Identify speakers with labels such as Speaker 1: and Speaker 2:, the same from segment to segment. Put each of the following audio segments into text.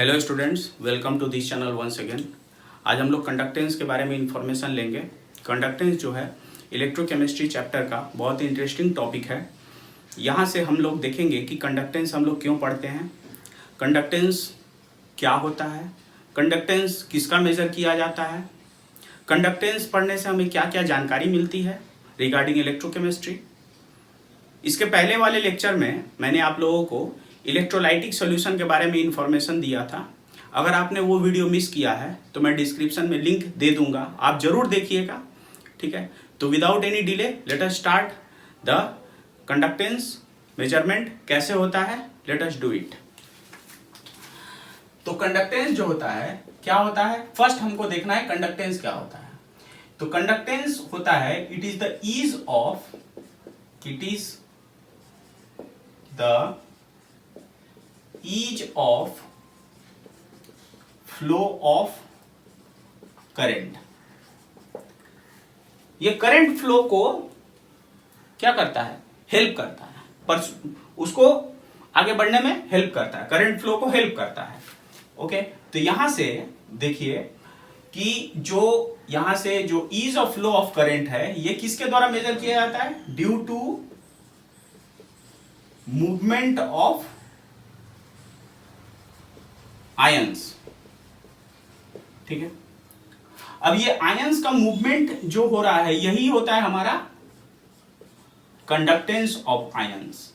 Speaker 1: Hello students, welcome to this channel once again. आज हम लोग कंडक्टेंस के बारे में इंफॉर्मेशन लेंगे। कंडक्टेंस जो है इलेक्ट्रोकेमिस्ट्री चैप्टर का बहुत ही इंटरेस्टिंग टॉपिक है। यहाँ से हम लोग देखेंगे कि कंडक्टेंस हम लोग क्यों पढ़ते हैं, कंडक्टेंस क्या होता है, कंडक्टेंस किसका मेज़र किया जाता है, कंडक्टेंस पढ़ने से हमें क्या क्या जानकारी मिलती है रिगार्डिंग इलेक्ट्रोकेमिस्ट्री। इसके पहले वाले लेक्चर में मैंने आप लोगों को इलेक्ट्रोलाइटिक सॉल्यूशन के बारे में इंफॉर्मेशन दिया था। अगर आपने वो वीडियो मिस किया है तो मैं डिस्क्रिप्शन में लिंक दे दूंगा, आप जरूर देखिएगा। ठीक है, तो without any delay let us start the conductance measurement कैसे होता है। Let us do it. तो कंडक्टेंस जो होता है क्या होता है, फर्स्ट हमको देखना है कंडक्टेंस क्या होता है। तो कंडक्टेंस होता है it is the ease of flow of current। ये करंट फ्लो को क्या करता है, हेल्प करता है, पर उसको आगे बढ़ने में हेल्प करता है, करंट फ्लो को हेल्प करता है। ओके, तो यहां से देखिए कि जो यहां से जो ease of flow of current है ये किसके द्वारा मेजर किया जाता है, due to movement of ions. ठीक है, अब ये आयंस का मूवमेंट जो हो रहा है यही होता है हमारा कंडक्टेंस ऑफ आयंस।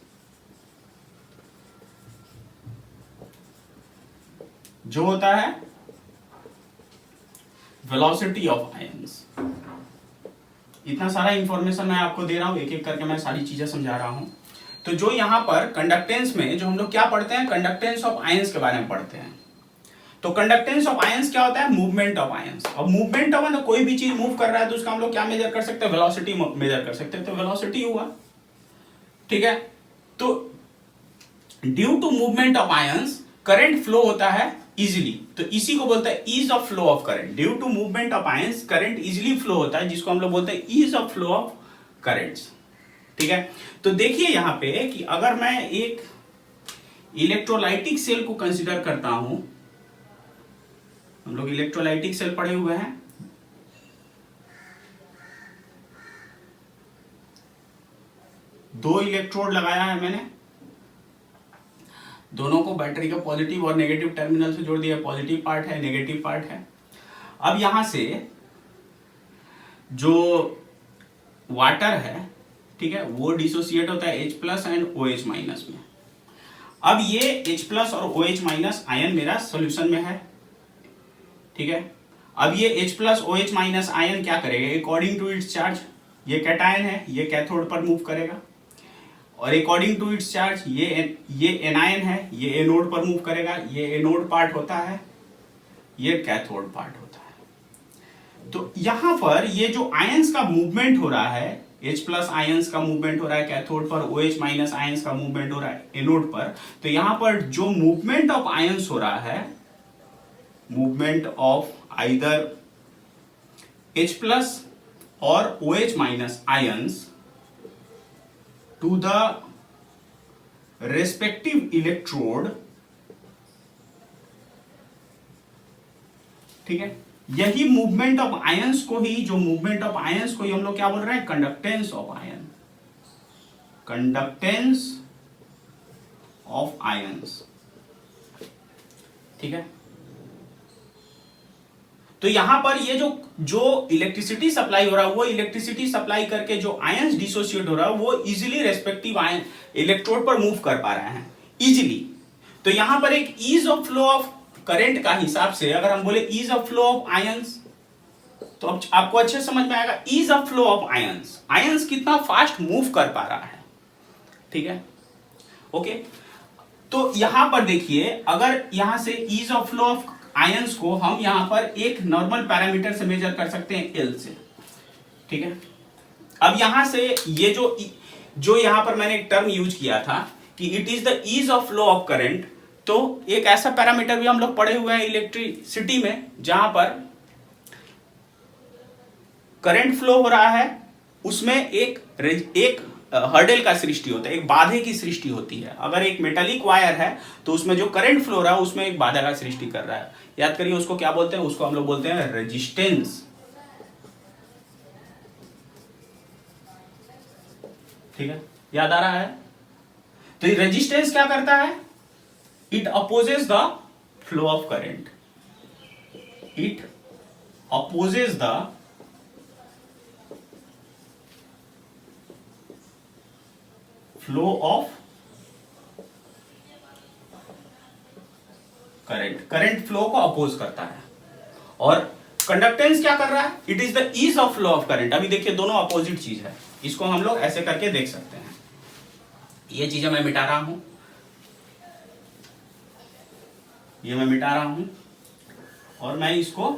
Speaker 1: जो होता है वेलोसिटी ऑफ आयंस। इतना सारा इंफॉर्मेशन मैं आपको दे रहा हूं, एक एक करके मैं सारी चीजें समझा रहा हूं। तो जो यहां पर कंडक्टेंस में जो हम लोग क्या पढ़ते हैं, कंडक्टेंस ऑफ आयंस के बारे में पढ़ते हैं। तो कंडक्टेंस ऑफ आयंस क्या होता है, मूवमेंट ऑफ आयंस। अब मूवमेंट ऑफ कोई भी चीज मूव कर रहा है तो उसका हम लोग क्या मेजर कर सकते हैं, वेलोसिटी मेजर कर सकते हैं। तो वेलोसिटी हुआ, ठीक है। तो due to movement of ions current flow होता है इजीली, तो इसी को बोलते हैं ease of flow of current. Due to movement of ions current easily flow होता है, जिसको हम लोग बोलते हैं ease of flow of currents. ठीक है, तो देखिए यहां पे कि अगर मैं एक इलेक्ट्रोलाइटिक सेल को कंसीडर करता हूं, हम लोग इलेक्ट्रोलाइटिक सेल पढ़े हुए हैं। दो इलेक्ट्रोड लगाया है मैंने, दोनों को बैटरी का पॉजिटिव और नेगेटिव टर्मिनल से जोड़ दिया। पॉजिटिव पार्ट है, नेगेटिव पार्ट है। अब यहां से जो वाटर है, ठीक है, वो डिसोसिएट होता है H+ एंड OH- में। अब ये H+ और OH- आयन मेरा सॉल्यूशन में है। ठीक है, अब ये H+ OH- आयन क्या करेगा, अकॉर्डिंग टू इट्स चार्ज, ये कैटायन है, ये कैथोड पर मूव करेगा, और अकॉर्डिंग टू इट्स चार्ज ये एनायन है, ये एनोड पर मूव करेगा। ये एनोड पार्ट होता है, ये कैथोड पार्ट होता है। तो यहां पर ये जो आयंस का मूवमेंट हो रहा है, H+ आयंस का मूवमेंट हो रहा है कैथोड पर, OH- आयंस का मूवमेंट हो रहा है एनोड पर। तो यहां पर जो मूवमेंट ऑफ आयंस हो रहा है, मूवमेंट ऑफ आइदर H+ और OH- ions to the respective electrode, ठीक है, यही मूवमेंट ऑफ आयंस को ही, जो मूवमेंट ऑफ आयंस को ही हम लोग क्या बोल रहे हैं, conductance of ion, conductance of ions. ठीक है, तो यहां पर ये जो इलेक्ट्रिसिटी सप्लाई हो रहा है, वो इलेक्ट्रिसिटी सप्लाई करके जो आयंस डिसोसिएट हो रहा है वो इजीली रेस्पेक्टिव आयन इलेक्ट्रोड पर मूव कर पा रहे हैं इजीली। तो यहां पर एक ease of flow of current का हिसाब से अगर हम बोले ease of flow of ions, तो अब आपको अच्छे समझ में आएगा ease of flow of ions, ions कितना फास्ट मूव कर पा रहा है। ठीक है, ओके। तो यहां पर देखिए, अगर यहां से ease of flow of ions को हम यहां पर एक नॉर्मल पैरामीटर से मेजर कर सकते हैं, L से। ठीक है, अब यहां से ये जो यहां पर मैंने एक टर्म यूज किया था कि it is the ease of flow of current, तो एक ऐसा पैरामीटर भी हम लोग पढ़े हुए हैं इलेक्ट्रिसिटी में, जहां पर करंट फ्लो हो रहा है, उसमें एक हर्डल का सृष्टि होता है, एक बाधे की सृष्टि होती है। अगर एक मेटालिक वायर है तो उसमें जो करंट फ्लो रहा है उसमें एक बाधा का सृष्टि कर रहा है। याद करिए उसको क्या बोलते हैं, उसको हम लोग बोलते हैं रेजिस्टेंस। ठीक है, याद आ रहा है? तो रेजिस्टेंस क्या करता है? It opposes the flow of current, it opposes the flow of current flow को अपोज करता है। और कंडक्टेंस क्या कर रहा है? It is the ease of flow of current. अभी देखिए दोनों अपोजिट चीज है, इसको हम लोग ऐसे करके देख सकते हैं। ये चीजें मैं मिटा रहा हूं, ये मैं मिटा रहा हूं, और मैं इसको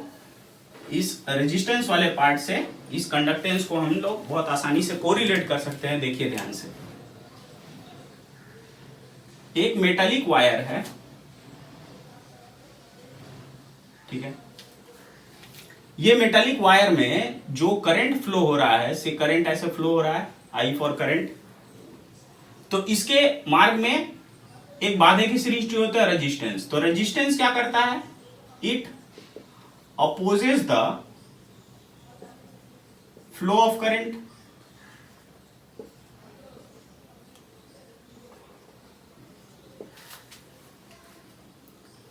Speaker 1: इस रेजिस्टेंस वाले पार्ट से इस कंडक्टेंस को हम लोग बहुत आसानी से कोरिलेट कर सकते हैं। देखिए ध्यान से, एक मेटालिक वायर है, ठीक है, ये मेटालिक वायर में जो करंट फ्लो हो रहा है, से करंट ऐसे फ्लो हो रहा है, आई फॉर करंट, तो इसके मार्ग में एक बाधे की सृष्टि होता है रेजिस्टेंस। तो रेजिस्टेंस क्या करता है? It opposes the flow of current,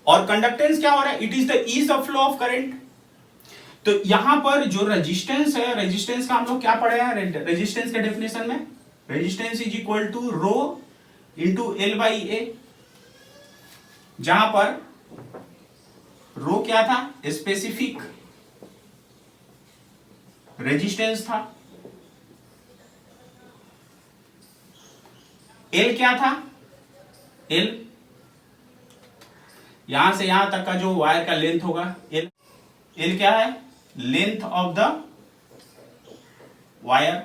Speaker 1: और कंडक्टेंस क्या हो रहा है? It is the ease of flow of current. तो यहां पर जो रेजिस्टेंस है, रेजिस्टेंस का हम लोग क्या पढ़े हैं रेजिस्टेंस के डेफिनेशन में? Resistance is equal to rho into L by A, जहां पर रो क्या था? स्पेसिफिक रेजिस्टेंस था, एल क्या था? एल यहां से यहां तक का जो वायर का लेंथ होगा, एल। एल क्या है? Length of the wire.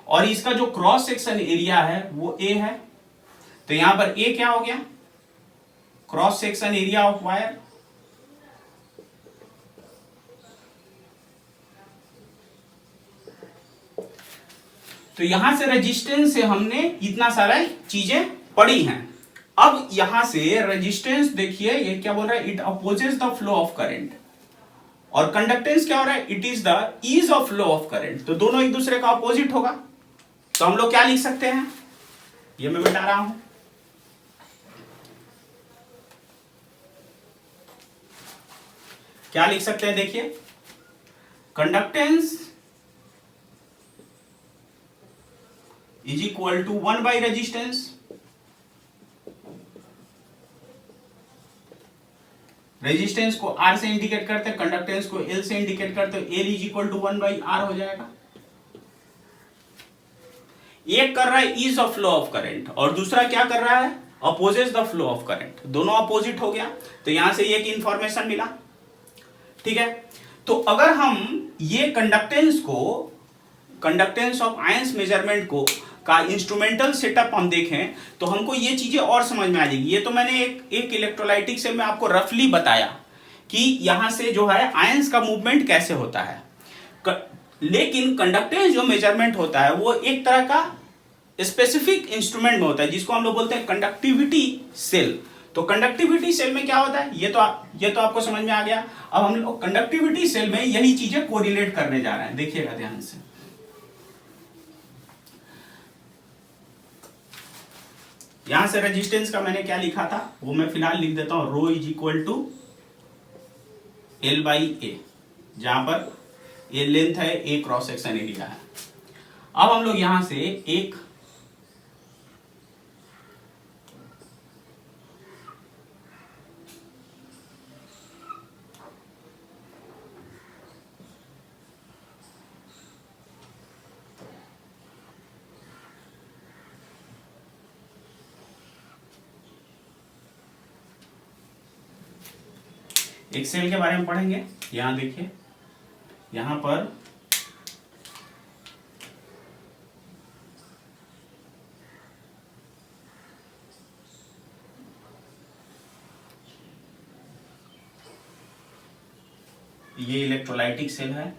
Speaker 1: और इसका जो क्रॉस सेक्शन एरिया है वो ए है। तो यहां पर ए क्या हो गया? Cross section area of wire. तो यहां से रेजिस्टेंस से हमने इतना सारा चीजें पढ़ी हैं। अब यहां से रेजिस्टेंस देखिए, ये क्या बोल रहा है? It opposes the flow of current. और कंडक्टेंस क्या हो रहा है? It is the ease of flow of current. तो दोनों एक दूसरे का अपोजिट होगा। तो हम लोग क्या लिख सकते हैं? ये मैं बता रहा हूं, क्या लिख सकते हैं? देखिए, conductance is equal to 1 by resistance. Resistance को R से इंडिकेट करते हैं, कंडक्टेंस को L से इंडिकेट करते हैं। L is equal to 1 by R हो जाएगा। एक कर रहा है ease of flow of current, और दूसरा क्या कर रहा है? Opposes the flow of current. दोनों अपोजिट हो गया। तो यहां से एक इंफॉर्मेशन मिला, ठीक है। तो अगर हम ये कंडक्टेंस को, कंडक्टेंस ऑफ आयंस मेजरमेंट को का इंस्ट्रूमेंटल सेटअप हम देखें तो हमको ये चीजें और समझ में आ जाएगी। ये तो मैंने एक इलेक्ट्रोलाइटिक से मैं आपको रफली बताया कि यहां से जो है आयंस का मूवमेंट कैसे होता है। लेकिन कंडक्टेंस जो मेजरमेंट होता है वो एक तरह का स्पेसिफिक इंस्ट्रूमेंट में होता है, जिसको हम लोग बोलते हैं कंडक्टिविटी सेल। तो कंडक्टिविटी सेल में क्या होता है? ये तो आपको समझ में आ गया। अब हम लोग कंडक्टिविटी सेल में यही चीजें कोरिलेट करने जा रहे हैं। देखिएगा ध्यान से, यहां से रेजिस्टेंस का मैंने क्या लिखा था वो मैं फिलहाल लिख देता हूं, rho is equal to L by A, जहां पर ए लेंथ है, ए क्रॉस सेक्शन एरिया है। अब हम लोग यहां से एक सेल के बारे में पढ़ेंगे। यहां देखिए, यहां पर ये इलेक्ट्रोलाइटिक सेल है,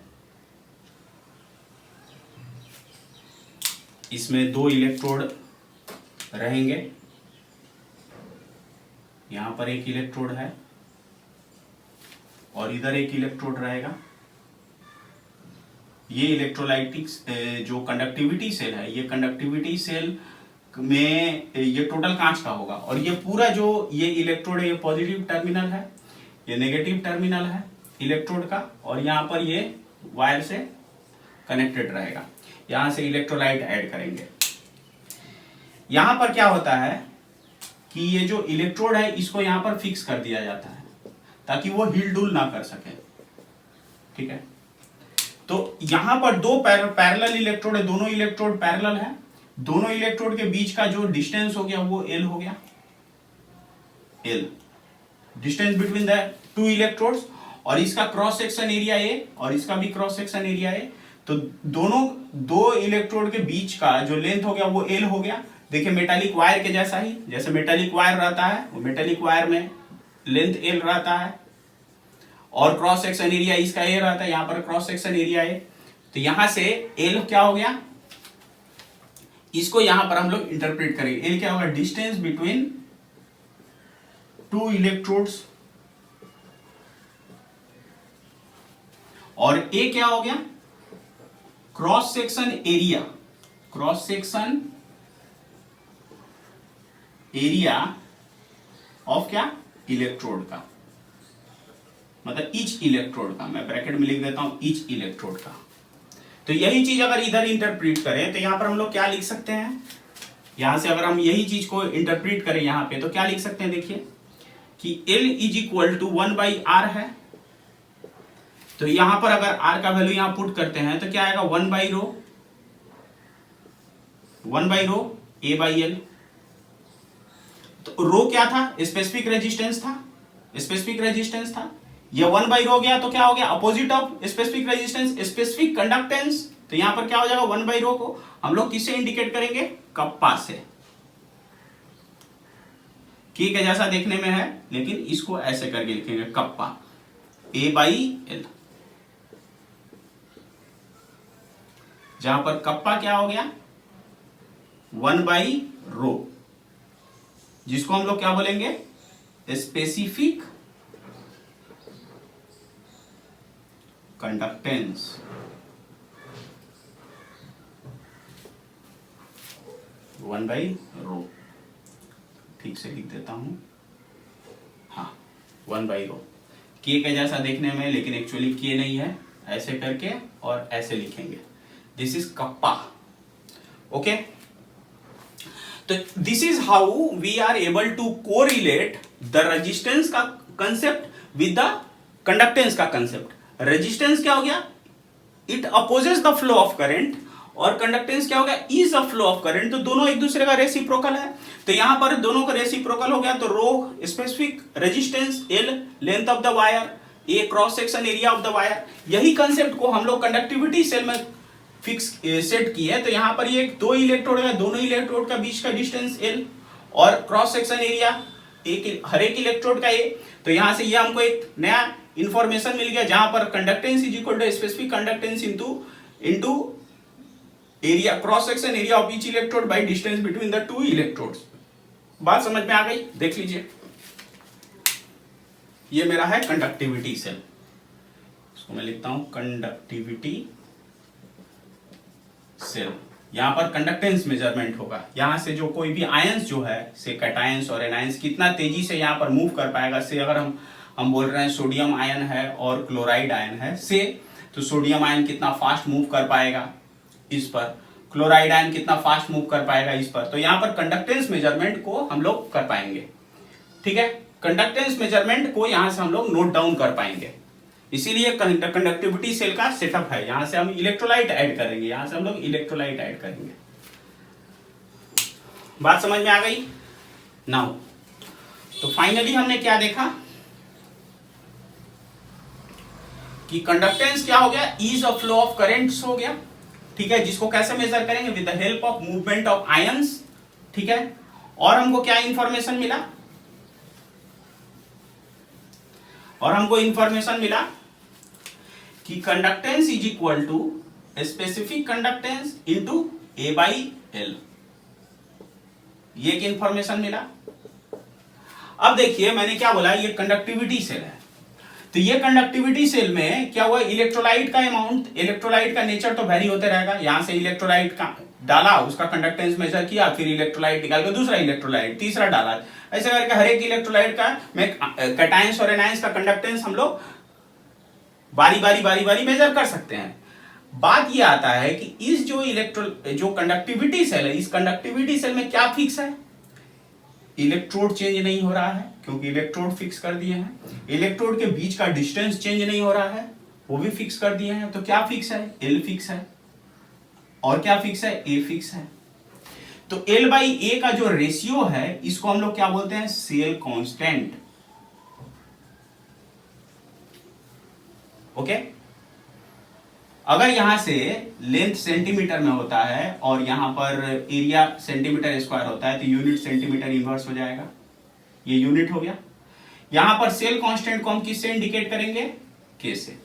Speaker 1: इसमें 2 इलेक्ट्रोड रहेंगे, यहां पर एक इलेक्ट्रोड है और इधर एक इलेक्ट्रोड रहेगा। ये इलेक्ट्रोलाइटिक्स जो कंडक्टिविटी सेल है, ये कंडक्टिविटी सेल में ये टोटल कांच का होगा और ये पूरा जो ये इलेक्ट्रोड है ये पॉजिटिव टर्मिनल है, ये नेगेटिव टर्मिनल है इलेक्ट्रोड का, और यहाँ पर ये वायर से कनेक्टेड रहेगा। यहां से इलेक्ट्रोलाइट ऐड करेंगे। यहां पर क्या होता है कि ये जो इलेक्ट्रोड है इसको यहां पर फिक्स कर दिया जाता है ताकि वो हिल डुल ना कर सके, ठीक है। तो यहां पर 2 पैरेलल इलेक्ट्रोड है, दोनों इलेक्ट्रोड पैरेलल है, दोनों इलेक्ट्रोड के बीच का जो डिस्टेंस हो गया वो L हो गया, L distance between the 2 electrodes, और इसका क्रॉस सेक्शन एरिया A और इसका भी क्रॉस सेक्शन एरिया A। तो दोनों 2 इलेक्ट्रोड के बीच का जो लेंथ हो गया वो L हो गया। देखिए मेटालिक वायर के जैसा ही, जैसे मेटालिक वायर रहता है वो मेटालिक वायर में लेंथ L रहता है और क्रॉस सेक्शन एरिया इसका A रहता है, यहां पर क्रॉस सेक्शन एरिया A। तो यहां से L क्या हो गया, इसको यहां पर हम लोग इंटरप्रेट करेंगे। L क्या होगा, डिस्टेंस बिटवीन 2 इलेक्ट्रोड्स, और A क्या हो गया, cross section area, cross section area of क्या, इलेक्ट्रोड का, मतलब ईच इलेक्ट्रोड का, मैं ब्रैकेट में लिख देता हूं ईच इलेक्ट्रोड का। तो यही चीज अगर इधर इंटरप्रेट करें तो यहां पर हम लोग क्या लिख सकते हैं, यहां से अगर हम यही चीज को इंटरप्रेट करें यहां पे तो क्या लिख सकते हैं, देखिए कि L is equal to 1/r है। तो यहां पर अगर r का वैल्यू यहां पुट करते हैं तो क्या आएगा, 1/ρ A/L। तो रो क्या था, स्पेसिफिक रेजिस्टेंस था, स्पेसिफिक रेजिस्टेंस था। ये 1/ρ गया तो क्या हो गया, opposite of specific resistance, specific conductance. तो यहां पर क्या हो जाएगा, 1/ρ को हम लोग किससे इंडिकेट करेंगे, कप्पा से। के जैसा देखने में है लेकिन इसको ऐसे करके लिखेंगे, कप्पा A/L। जहां पर कप्पा क्या हो गया, 1/ρ, जिसको हम लोग क्या बोलेंगे, specific conductance. One by rho, ठीक से लिख देता हूं, हाँ 1/ρ। के जैसा देखने में लेकिन एक्चुअली के नहीं है, ऐसे करके और ऐसे लिखेंगे, दिस इज कप्पा, ओके। तो this is how we are able to correlate the resistance का कंसेप्ट विद द कंडक्टेंस का कंसेप्ट। रेजिस्टेंस क्या हो गया, it opposes the flow of current, और कंडक्टेंस क्या हो गया, is the flow of current. तो दोनों एक दूसरे का रेसिप्रोकल है। तो यहां पर दोनों का रेसिप्रोकल हो गया, तो rho specific resistance, L length of the wire, A cross section area of the wire. यही कंसेप्ट को हम लोग कंडक्टिविटी सेल में फिक्स सेट की है। तो यहां पर ये 2 इलेक्ट्रोड है, दोनों इलेक्ट्रोड का बीच का डिस्टेंस L और क्रॉस सेक्शन एरिया हर एक इलेक्ट्रोड का A। तो यहां से ये हमको एक नया इंफॉर्मेशन मिल गया, जहां पर conductance is equal to specific conductance into area, cross section area of each electrode by distance between the 2 electrodes. बात समझ में आ गई, देख लीजिए, ये मेरा है कंडक्टिविटी सेल, इसको मैं लिखता हूं कंडक्टिविटी सेल। यहां पर कंडक्टेंस मेजरमेंट होगा, यहां से जो कोई भी आयंस जो है, से कैटायंस और एनायंस कितना तेजी से यहां पर मूव कर पाएगा। से अगर हम बोल रहे हैं सोडियम आयन है और क्लोराइड आयन है, से तो सोडियम आयन कितना फास्ट मूव कर पाएगा इस पर, क्लोराइड आयन कितना फास्ट मूव कर पाएगा इस पर। तो यहां पर कंडक्टेंस मेजरमेंट को हम लोग कर पाएंगे, ठीक है। कंडक्टेंस मेजरमेंट को यहां से हम लोग नोट डाउन कर पाएंगे, इसीलिए कंडक्टिविटी सेल का सेटअप है। यहां से हम इलेक्ट्रोलाइट ऐड करेंगे, यहां से हम लोग इलेक्ट्रोलाइट ऐड करेंगे। बात समझ में आ गई नाउ। तो फाइनली हमने क्या देखा कि कंडक्टेंस क्या हो गया, ease of flow of currents हो गया, ठीक है, जिसको कैसे मेजर करेंगे, with the help of movement of ions, ठीक है। और हमको क्या इंफॉर्मेशन मिला, और हमको इंफॉर्मेशन मिला कि conductance is equal to specific conductance into A/L, L। ये एक इंफॉर्मेशन मिला। अब देखिए मैंने क्या बोला, ये कंडक्टिविटी सेल है, तो ये कंडक्टिविटी सेल में क्या हुआ, इलेक्ट्रोलाइट का अमाउंट, इलेक्ट्रोलाइट का नेचर तो वेरी होते रहेगा। यहां से इलेक्ट्रोलाइट का डाला, उसका कंडक्टेंस मेजर किया, फिर इलेक्ट्रोलाइट निकाल के दूसरा इलेक्ट्रोलाइट, तीसरा डाला, ऐसे करके हर एक इलेक्ट्रोलाइट का में कैटायंस और एनायंस का कंडक्टेंस हम लोग बारी बारी मेजर कर सकते हैं। बात ये आता है कि इस जो कंडक्टिविटी सेल है, इस कंडक्टिविटी सेल में क्या फिक्स है, इलेक्ट्रोड चेंज नहीं हो रहा है क्योंकि इलेक्ट्रोड फिक्स कर दिए हैं। इलेक्ट्रोड के बीच का डिस्टेंस चेंज नहीं हो रहा है, वो भी फिक्स कर दिए हैं। तो क्या फिक्स है, L फिक्स है। और क्या फिक्स है, A फिक्स है। तो L/A का जो रेशियो है, इसको हम लोग क्या बोलते हैं, सेल कांस्टेंट। ओके, अगर यहां से लेंथ सेंटीमीटर में होता है और यहां पर एरिया सेंटीमीटर स्क्वायर होता है, तो यूनिट सेंटीमीटर इनवर्स हो जाएगा। ये यूनिट हो गया। यहां पर सेल कांस्टेंट को हम किससे इंडिकेट करेंगे, K से।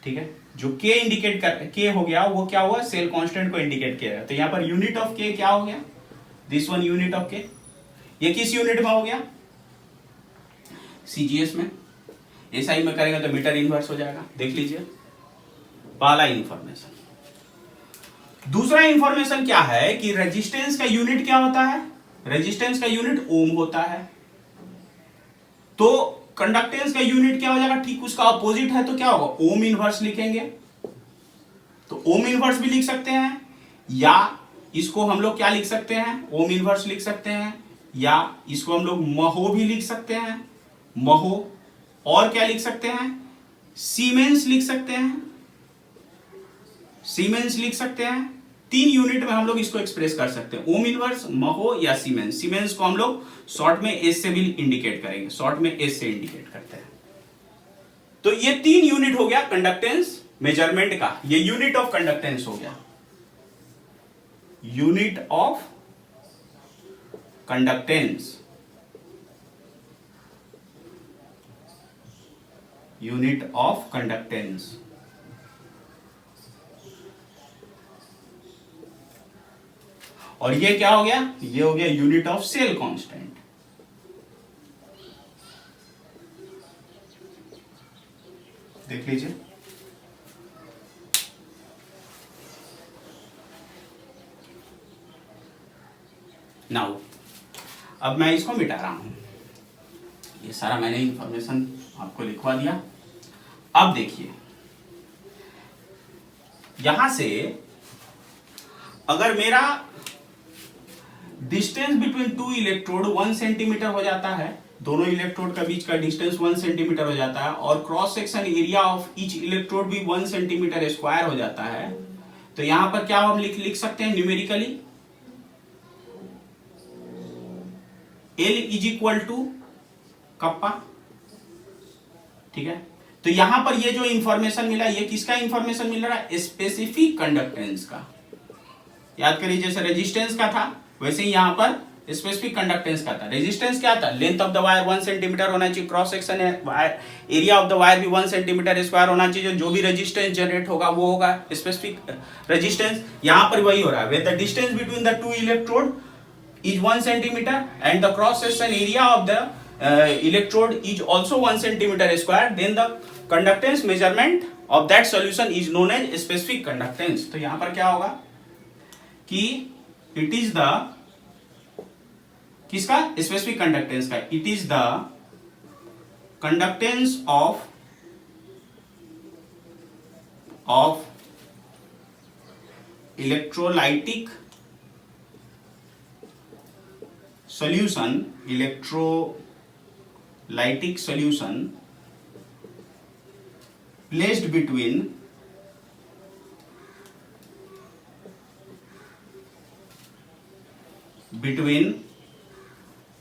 Speaker 1: ठीक है, जो K इंडिकेट कर K हो गया, वो क्या हुआ, सेल कांस्टेंट को इंडिकेट किया। तो यहां पर यूनिट ऑफ K क्या हो गया, this one unit of K। ये किस यूनिट में हो गया, CGS में। SI में करेंगे तो मीटर इनवर्स हो जाएगा। देख लीजिए पहला इंफॉर्मेशन। दूसरा इंफॉर्मेशन क्या है कि रेजिस्टेंस का यूनिट क्या होता है, रेजिस्टेंस का यूनिट ओम होता है। तो कंडक्टेंस का यूनिट क्या हो जाएगा, ठीक उसका अपोजिट है, तो क्या होगा, ओम इनवर्स लिखेंगे। तो ओम इनवर्स भी लिख सकते हैं, या इसको हम लोग क्या लिख सकते हैं, ओम इनवर्स लिख सकते हैं, या इसको हम लोग महो भी लिख सकते हैं, महो। और क्या लिख सकते हैं, सीमेंस लिख सकते हैं, सीमेंस लिख सकते हैं। 3 यूनिट में हम लोग इसको एक्सप्रेस कर सकते हैं, ओम इनवर्स, महो या सीमेंस। सीमेंस को हम लोग शॉर्ट में एस से भी इंडिकेट करेंगे, शॉर्ट में एस से इंडिकेट करते हैं। तो ये 3 यूनिट हो गया कंडक्टेंस मेजरमेंट का, ये यूनिट ऑफ कंडक्टेंस हो गया, unit of conductance, unit of conductance. और ये क्या हो गया, ये हो गया यूनिट ऑफ सेल कांस्टेंट। देख लीजिए, नाउ अब मैं इसको मिटा रहा हूं। ये सारा मैंने इंफॉर्मेशन आपको लिखवा दिया। अब देखिए यहां से अगर मेरा डिस्टेंस बिटवीन 2 इलेक्ट्रोड 1 सेंटीमीटर हो जाता है, दोनों इलेक्ट्रोड का बीच का डिस्टेंस 1 सेंटीमीटर हो जाता है, और cross section area of each electrode भी 1 सेंटीमीटर स्क्वायर हो जाता है, तो यहां पर क्या हम लिख सकते हैं numerically, L is equal to kappa. ठीक है, तो यहां पर ये जो इंफॉर्मेशन मिला, ये किसका इंफॉर्मेशन मिल रहा है, स्पेसिफिक कंडक्टेंस का। याद करिए जैसे रेजिस्टेंस का था, वैसे ही यहां पर स्पेसिफिक कंडक्टेंस का था। रेजिस्टेंस क्या था, length of the wire 1 centimetre होना चाहिए, क्रॉस सेक्शन है एरिया ऑफ द वायर भी 1 सेंटीमीटर स्क्वायर होना चाहिए, जो भी रेजिस्टेंस जनरेट होगा वो होगा स्पेसिफिक रेजिस्टेंस। यहां पर वही हो रहा है, with the distance between the 2 electrode is 1 centimeter and the cross section area of the electrode is also 1 centimeter square, then the conductance measurement of that solution is known as specific conductance। तो यहां पर क्या होगा कि it is the किसका, specific conductance का, it is the conductance of electrolytic solution, electrolytic solution placed between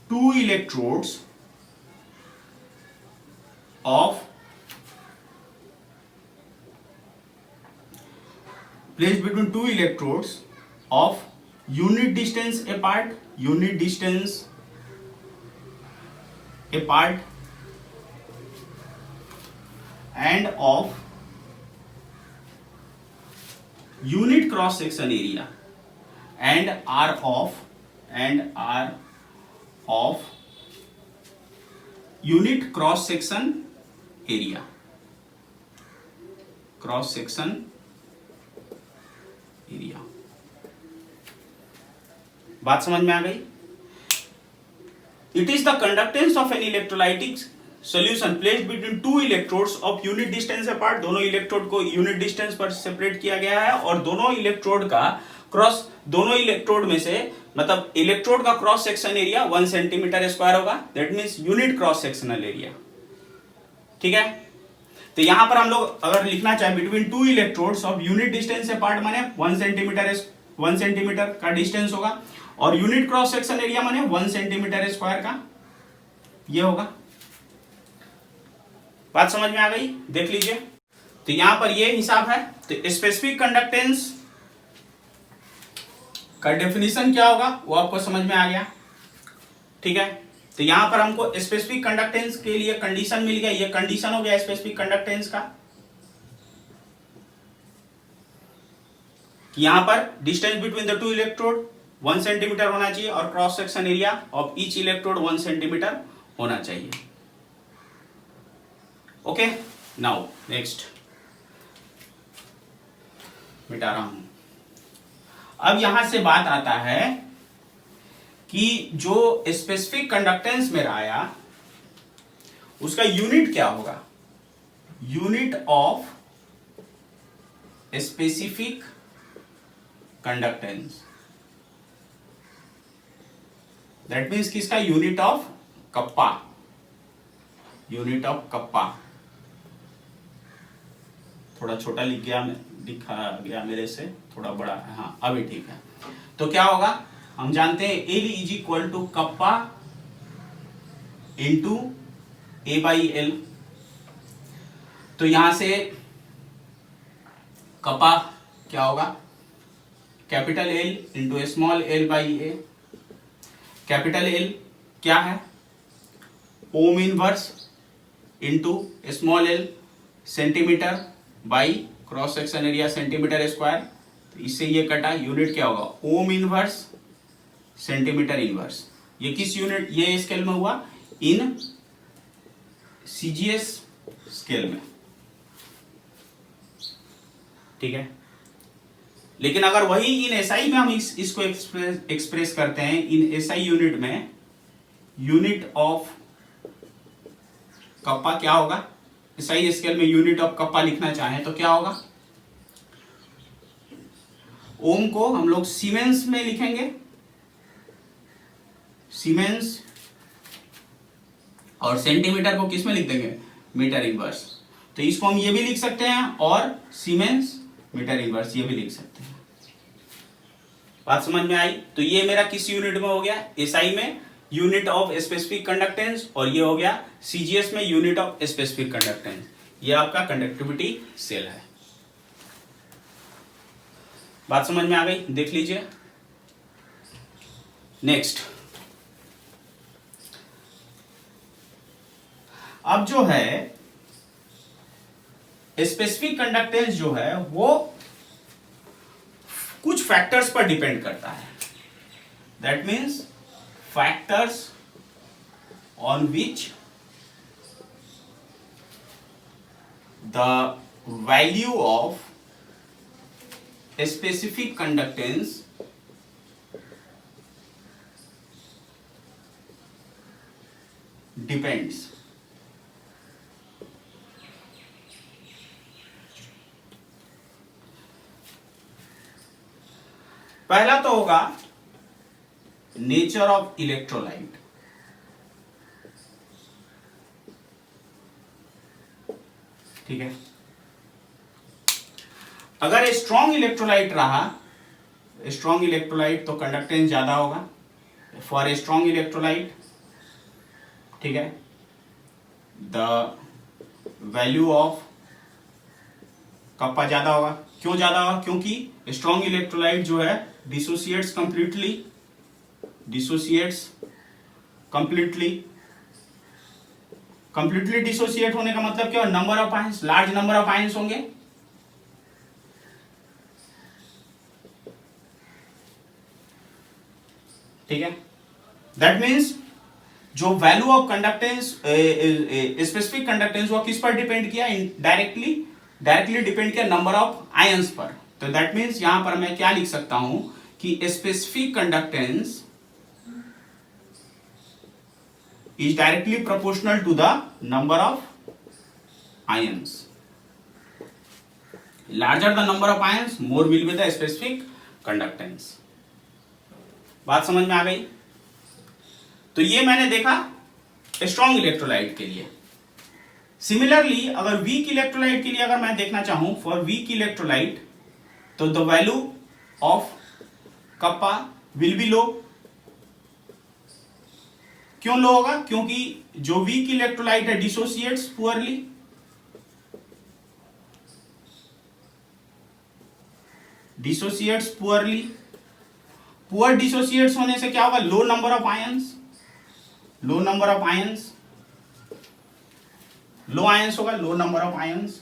Speaker 1: two electrodes of placed between 2 electrodes of unit distance apart, unit distance apart and of unit cross section area, and R of unit cross section area, cross section area. बात समझ में आ गई? It is the conductance of an electrolytic solution placed between two electrodes of unit distance apart. दोनों electrode को unit distance पर separate किया गया है और दोनों इलेक्ट्रोड में से मतलब इलेक्ट्रोड का cross section area 1 centimetre square होगा, that means unit cross sectional area. ठीक है, तो यहां पर हम लोग अगर लिखना चाहे between two electrodes of unit distance apart माने 1 सेंटीमीटर का डिस्टेंस होगा और यूनिट क्रॉस सेक्शन एरिया माने 1 सेंटीमीटर स्क्वायर का ये होगा। बात समझ में आ गई? देख लीजिए, तो यहां पर ये हिसाब है। तो स्पेसिफिक कंडक्टेंस का डेफिनेशन क्या होगा वो आपको समझ में आ गया। ठीक है, तो यहां पर हमको स्पेसिफिक कंडक्टेंस के लिए कंडीशन मिल गया, ये कंडीशन हो गया स्पेसिफिक कंडक्टेंस का। यहां पर distance between the two electrode 1 centimetre होना चाहिए और cross section area of each electrode 1 centimetre होना चाहिए। ओके, नाउ नेक्स्ट मिटा रहा हूं। अब यहां से बात आता है कि जो स्पेसिफिक कंडक्टेंस मेरा आया उसका यूनिट क्या होगा। Unit of specific conductance, that means किसका? Unit of kappa, unit of kappa. थोड़ा छोटा लिखा गया मेरे से, थोड़ा बड़ा है। हाँ, अभी ठीक है। तो क्या होगा, हम जानते हैं L is equal to kappa into A by L. तो यहां से कप्पा क्या होगा, capital L into small l by A. Capital L क्या है, ohm inverse into small l centimetre by cross section area centimetre square. तो इससे ये कटा, यूनिट क्या होगा, ओम इनवर्स सेंटीमीटर इनवर्स। ये किस यूनिट, ये स्केल में हुआ, इन सीजीएस स्केल में। ठीक है, लेकिन अगर वही इन एसआई में हम इसको एक्सप्रेस करते हैं, इन एसआई यूनिट में यूनिट ऑफ कप्पा क्या होगा, एसआई स्केल में यूनिट ऑफ कप्पा लिखना चाहें तो क्या होगा, ओम को हम लोग सीमेंस में लिखेंगे, सीमेंस, और सेंटीमीटर को किस में लिख देंगे, मीटर इनवर्स। तो इसको हम ये भी लिख सकते हैं और सीमेंस मीटर इनवर्स ये भी लिख सकते हैं। बात समझ में आई? तो ये मेरा किस यूनिट में हो गया, एसआई में यूनिट ऑफ स्पेसिफिक कंडक्टेंस, और ये हो गया सीजीएस में यूनिट ऑफ स्पेसिफिक कंडक्टेंस। ये आपका कंडक्टिविटी सेल है। बात समझ में आ गई? देख लीजिए नेक्स्ट। अब जो है स्पेसिफिक कंडक्टेंस जो है वो कुछ फैक्टर्स पर डिपेंड करता है, that means factors on which the value of specific conductance depends. पहला तो होगा नेचर ऑफ इलेक्ट्रोलाइट। ठीक है, अगर स्ट्रॉन्ग इलेक्ट्रोलाइट रहा, स्ट्रॉन्ग इलेक्ट्रोलाइट तो कंडक्टेंस ज्यादा होगा फॉर ए स्ट्रॉन्ग इलेक्ट्रोलाइट। ठीक है, द वैल्यू ऑफ कप्पा ज्यादा होगा। क्यों ज्यादा होगा? क्योंकि स्ट्रॉन्ग इलेक्ट्रोलाइट जो है डिसोसिएट्स कंप्लीटली डिसोसिएट होने का मतलब क्या, number of ions, large number of ions होंगे। ठीक है, दैट मीन्स जो value of conductance specific conductance वो किस पर डिपेंड किया, डायरेक्टली डिपेंड किया नंबर ऑफ आयंस पर। तो दैट मीन्स यहां पर मैं क्या लिख सकता हूं कि specific conductance is directly proportional to the number of ions. Larger the number of ions, more will be the specific conductance. बात समझ में आ गई? तो ये मैंने देखा स्ट्रॉन्ग इलेक्ट्रोलाइट के लिए। सिमिलरली अगर वीक इलेक्ट्रोलाइट के लिए अगर मैं देखना चाहूं फॉर वीक इलेक्ट्रोलाइट, तो the value of kappa will be low. क्यों लो होगा? क्योंकि जो वीक इलेक्ट्रोलाइट है डिसोसिएट्स पुअरली, पुअर डिसोसिएट्स होने से क्या होगा? Low number of ions, low ions होगा, लो नंबर ऑफ आयंस।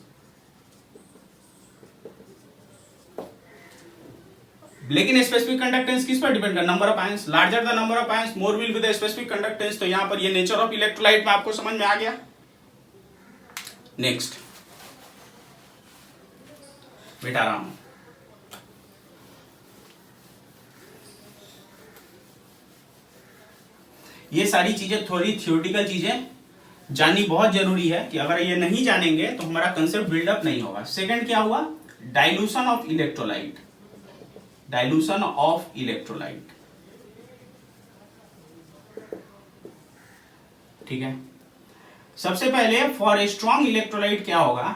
Speaker 1: लेकिन स्पेसिफिक कंडक्टेंस किस पर डिपेंड कर? Number of ions. Larger the number of ions more will be the specific conductance. तो यहां पर ये नेचर ऑफ इलेक्ट्रोलाइट में आपको समझ में आ गया। नेक्स्ट बेटा रहा हूं, ये सारी चीजें थोड़ी थ्योरेटिकल चीजें जाननी बहुत जरूरी है कि अगर ये नहीं जानेंगे तो हमारा कंसेप्ट बिल्डअप नहीं होगा। सेकंड क्या हुआ? Dilution of electrolyte, dilution of electrolyte, ठीक है। सबसे पहले फॉर ए स्ट्रॉन्ग इलेक्ट्रोलाइट क्या होगा?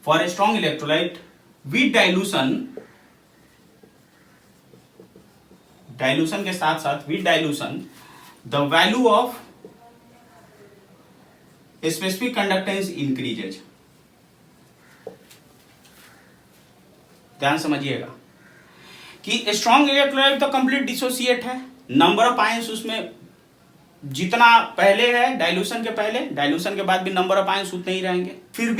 Speaker 1: For a strong electrolyte with dilution के साथ साथ with dilution the value of specific conductance increases. ध्यान समझिएगा कि स्ट्रॉन्ग इलेक्ट्रोलाइट तो कंप्लीट डिसोसिएट है, नंबर ऑफ आयंस उसमें जितना पहले है डाइल्यूशन के पहले, डाइल्यूशन के बाद भी नंबर ऑफ आयंस उतने ही रहेंगे। फिर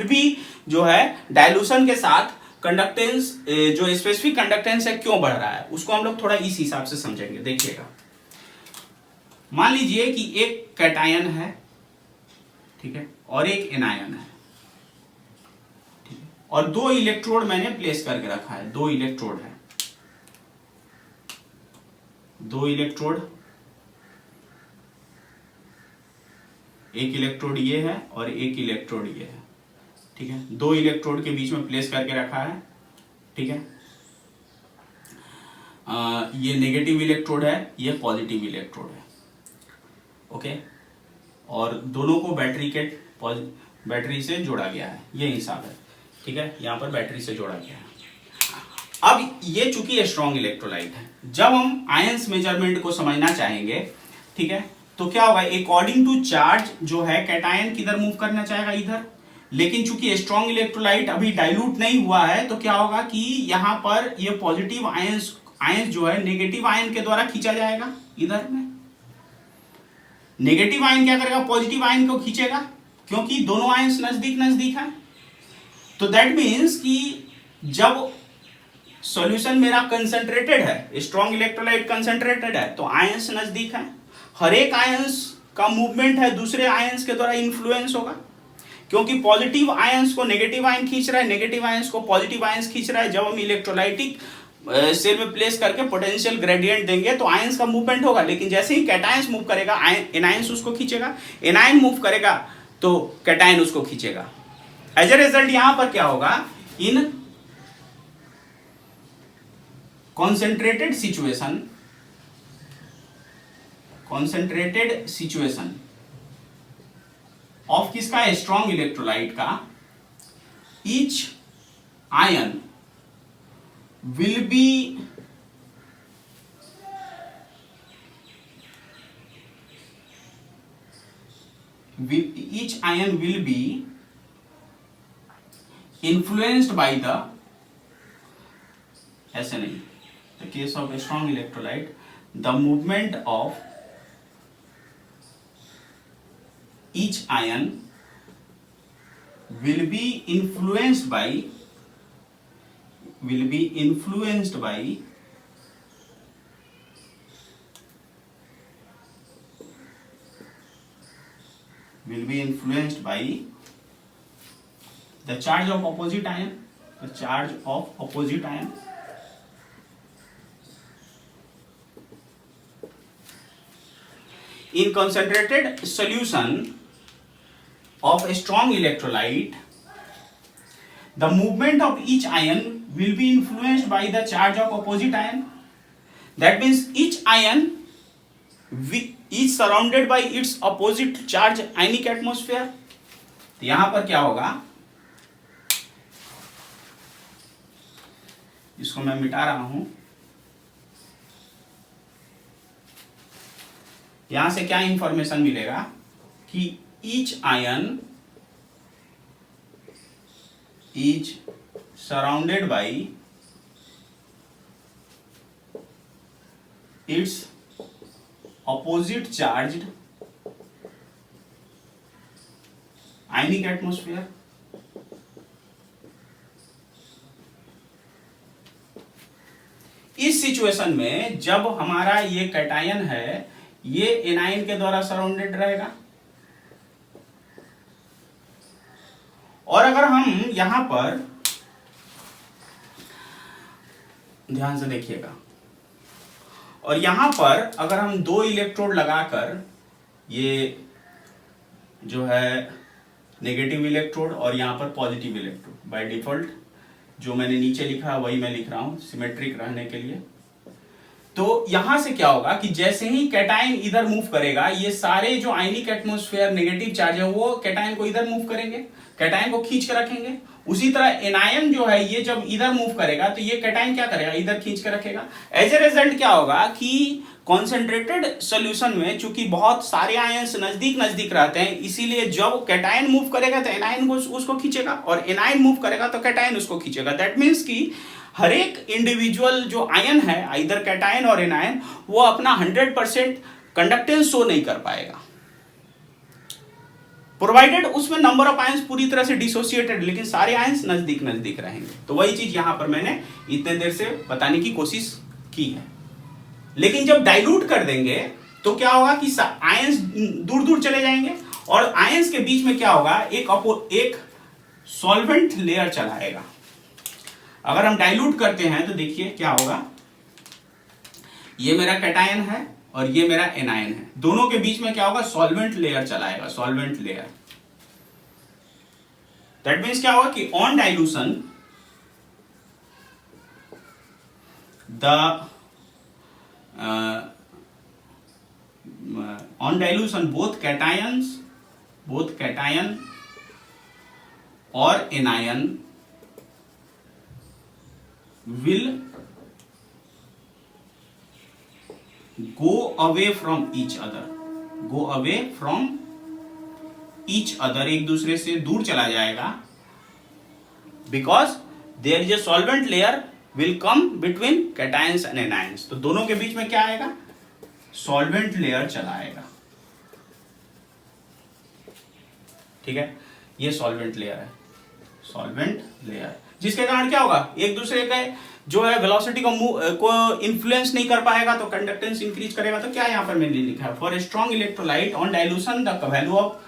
Speaker 1: भी जो है डाइल्यूशन के साथ कंडक्टेंस, जो स्पेसिफिक कंडक्टेंस है क्यों बढ़ रहा है उसको हम लोग थोड़ा इस हिसाब से समझेंगे। देखिएगा, मान लीजिए कि एक कैटायन है, ठीक है, और एक एनायन है, ठीक है, और दो इलेक्ट्रोड मैंने प्लेस करके रखा है। दो इलेक्ट्रोड है, दो इलेक्ट्रोड, एक इलेक्ट्रोड ये है और एक इलेक्ट्रोड ये है, ठीक है। दो इलेक्ट्रोड के बीच में प्लेस करके रखा है, ठीक है। ये नेगेटिव इलेक्ट्रोड है, ये पॉजिटिव इलेक्ट्रोड है, ओके। और दोनों को बैटरी से जोड़ा गया है, ये हिसाब है, ठीक है। यहां पर बैटरी से जोड़ा गया है। अब ये चूंकि स्ट्रॉन्ग इलेक्ट्रोलाइट है, जब हम आयंस मेजरमेंट को समझना चाहेंगे, ठीक है, तो क्या होगा? अकॉर्डिंग टू चार्ज जो है कैटायन किधर मूव करना चाहेगा? इधर। लेकिन चूंकि स्ट्रॉन्ग इलेक्ट्रोलाइट अभी डाइल्यूट नहीं हुआ है, तो क्या होगा कि यहां पर ये पॉजिटिव आयंस जो है नेगेटिव आयन के द्वारा खींचा जाएगा इधर में। नेगेटिव आयन क्या करेगा? पॉजिटिव आयन को खींचेगा, क्योंकि दोनों आयंस नजदीक नजदीक है। तो दैट मीन्स कि जब सॉल्यूशन मेरा कंसंट्रेटेड है, स्ट्रॉन्ग इलेक्ट्रोलाइट कंसंट्रेटेड है, तो आयंस नजदीक है। हर एक आयंस का मूवमेंट है दूसरे आयंस के द्वारा इन्फ्लुएंस होगा, क्योंकि पॉजिटिव आयंस को नेगेटिव आयन खींच रहा है, नेगेटिव आयंस को पॉजिटिव आयंस खींच रहा है। जब हम इलेक्ट्रोलाइटिक सेल में प्लेस करके पोटेंशियल ग्रेडियंट देंगे तो आयंस का मूवमेंट होगा। लेकिन जैसे ही कैटायंस मूव करेगा, एनायंस उसको खींचेगा, एनायन मूव करेगा तो कैटायन उसको खींचेगा। एज ए रिजल्ट यहां पर क्या होगा? इन कॉन्सेंट्रेटेड सिचुएशन ऑफ किसका? स्ट्रॉन्ग इलेक्ट्रोलाइट का, each ion will be each ion will be influenced by the, ऐसे नहीं, the case of a strong electrolyte, the movement of each ion will be influenced by will be influenced by the charge of opposite ion, the charge of opposite ion. In concentrated solution of a strong electrolyte, the movement of each ion will be influenced by the charge of opposite ion. That means each ion is surrounded by its opposite charge ionic atmosphere. तो यहां पर क्या होगा, इसको मैं मिटा रहा हूं. यहां से क्या इंफॉर्मेशन मिलेगा कि each ion is surrounded by its opposite charged ionic atmosphere. इस सिचुएशन में जब हमारा ये कैटायन है, ये एनायन के द्वारा सराउंडेड रहेगा. और अगर हम यहां पर ध्यान से देखिएगा, और यहां पर अगर हम 2 इलेक्ट्रोड लगाकर, ये जो है नेगेटिव इलेक्ट्रोड और यहां पर पॉजिटिव इलेक्ट्रोड, बाय डिफॉल्ट जो मैंने नीचे लिखा वही मैं लिख रहा हूं सिमेट्रिक रहने के लिए. तो यहां से क्या होगा कि जैसे ही कैटायन इधर मूव करेगा, ये सारे जो आयनिक एटमॉस्फेयर नेगेटिव चार्ज है वो कैटायन को इधर मूव करेंगे, कैटायन को खींच कर रखेंगे. उसी तरह एनायन जो है ये जब इधर मूव करेगा तो ये कैटायन क्या करेगा, इधर खींच कर रखेगा. एज ए रिजल्ट क्या होगा कि कॉन्सेंट्रेटेड सॉल्यूशन में चूंकि बहुत सारे आयन्स नजदीक नजदीक रहते हैं, इसीलिए जब कैटायन मूव करेगा तो एनायन को उसको खींचेगा, और एनायन मूव करेगा तो कैटायन उसको खींचेगा. दैट मीन्स कि हर एक इंडिविजुअल जो आयन है, इधर कैटायन और एनायन, वो अपना 100% कंडक्टेंस शो नहीं कर पाएगा, प्रोवाइडेड उसमें नंबर ऑफ आयंस पूरी तरह से डिसोसिएटेड, लेकिन सारे आयंस नजदीक नजदीक रहेंगे. तो वही चीज यहां पर मैंने इतने देर से बताने की कोशिश की है. लेकिन जब डाइल्यूट कर देंगे तो क्या होगा कि आयंस दूर दूर चले जाएंगे, और आयंस के बीच में क्या होगा, एक सॉल्वेंट लेयर चलाएगा. अगर हम डाइल्यूट करते हैं तो देखिए क्या होगा, ये मेरा कैटायन है और ये मेरा एनायन है, दोनों के बीच में क्या होगा, सॉल्वेंट लेयर चलाएगा, सॉल्वेंट लेयर. दैट मीन्स क्या होगा कि ऑन डाइल्यूशन बोथ कैटायन और anion will go away from each other, एक दूसरे से दूर चला जाएगा, because there is a solvent layer will come between cations and anions. तो दोनों के बीच में क्या आएगा, सॉल्वेंट लेयर चला आएगा. ठीक है, ये सॉल्वेंट लेयर है, सॉल्वेंट लेयर, जिसके कारण क्या होगा, एक दूसरे का जो है वेलोसिटी को इन्फ्लुएंस नहीं कर पाएगा, तो कंडक्टेंस इंक्रीज करेगा. तो क्या यहां पर मैंने लिखा है, for a strong electrolyte on dilution the value of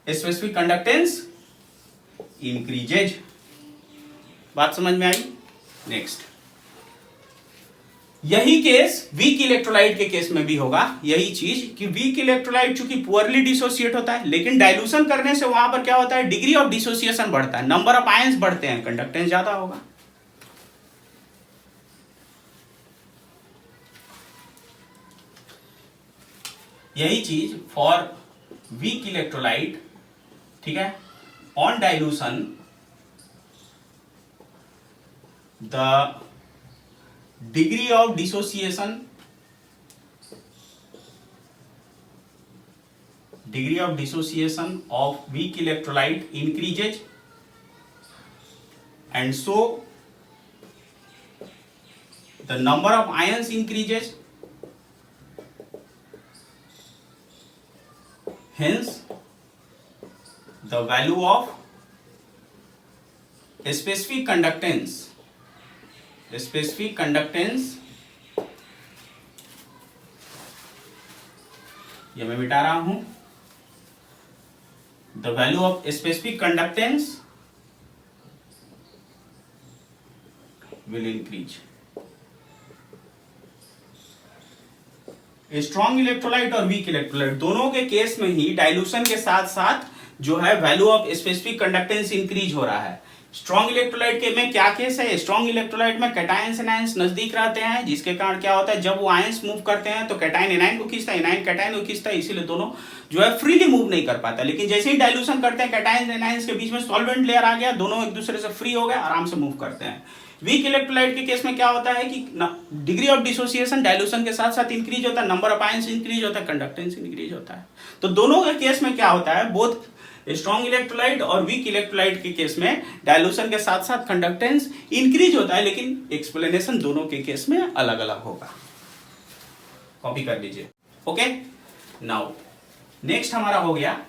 Speaker 1: specific conductance increases. बात समझ में आई. नेक्स्ट, यही केस वीक इलेक्ट्रोलाइट के केस में भी होगा, यही चीज कि वीक इलेक्ट्रोलाइट चूंकि पुअरली डिसोसिएट होता है, लेकिन डाइल्यूशन करने से वहां पर क्या होता है, डिग्री ऑफ डिसोसिएशन बढ़ता है, नंबर ऑफ आयंस बढ़ते हैं, कंडक्टेंस ज्यादा होगा. यही चीज फॉर वीक इलेक्ट्रोलाइट, ठीक है, on dilution the degree of dissociation of weak electrolyte increases, and so the number of ions increases, hence the value of specific conductance ये मैं मिटा रहा हूं, the value of specific conductance will increase. Strong electrolyte और weak electrolyte दोनों के case में ही dilution के साथ साथ जो है value of specific conductance increase हो रहा है। स्ट्रॉन्ग इलेक्ट्रोलाइट के में क्या केस है, स्ट्रॉन्ग इलेक्ट्रोलाइट में कैटायंस एनायंस नजदीक रहते हैं, जिसके कारण क्या होता है जब वो आयंस मूव करते हैं तो कैटायन एनायन को खींचता है, एनायन कैटायन को खींचता है, इसीलिए दोनों जो है फ्रीली मूव नहीं कर पाता। लेकिन जैसे ही डाइल्यूशन करते हैं कैटायन एनायंस के बीच में सॉल्वेंट लेयर आ गया, दोनों एक दूसरे से फ्री हो गए, आराम से मूव करते हैं। वीक इलेक्ट्रोलाइट के केस में क्या होता है कि डिग्री ऑफ डिसोसिएशन डाइल्यूशन के साथ साथ इंक्रीज होता है, नंबर ऑफ आयंस इंक्रीज होता है, कंडक्टेंस इंक्रीज होता है। तो दोनों के केस में क्या होता है, बोथ स्ट्रॉन्ग इलेक्ट्रोलाइट और वीक इलेक्ट्रोलाइट के केस में डाइल्यूशन के साथ साथ कंडक्टेंस इंक्रीज होता है, लेकिन एक्सप्लेनेशन दोनों के केस में अलग अलग होगा। कॉपी कर लीजिए। ओके, नाउ नेक्स्ट हमारा हो गया,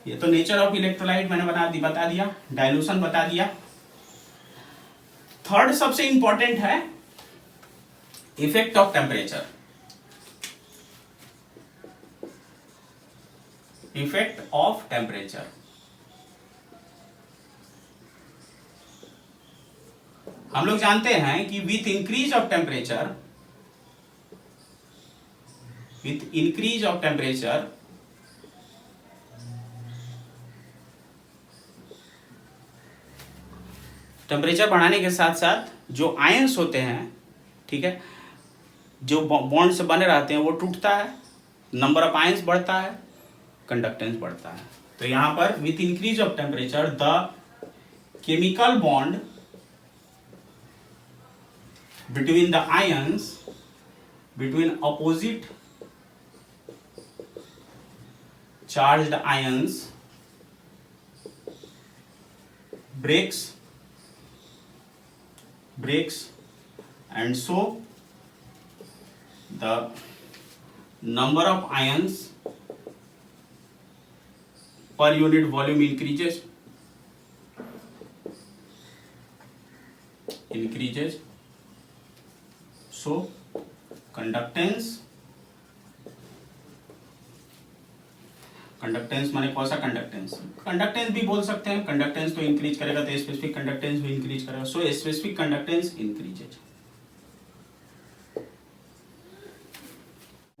Speaker 1: ये तो नेचर ऑफ इलेक्ट्रोलाइट मैंने बता दिया, डाइल्यूशन बता दिया। थर्ड सबसे इंपॉर्टेंट है effect of temperature. Effect of temperature, हम लोग जानते हैं कि with increase of temperature, with increase of temperature temperature बढ़ाने के साथ साथ जो आयंस होते हैं, ठीक है, जो बॉन्ड से बने रहते हैं वो टूटता है, नंबर ऑफ आयंस बढ़ता है, कंडक्टेंस बढ़ता है। तो यहां पर with increase of temperature the chemical bond between the ions, between opposite charged ions breaks and so the number of ions per unit volume increases, so conductance माने कौन सा कंडक्टेंस भी बोल सकते हैं, कंडक्टेंस तो इंक्रीज करेगा तो स्पेसिफिक कंडक्टेंस भी इंक्रीज करेगा, सो स्पेसिफिक कंडक्टेंस इंक्रीजेज।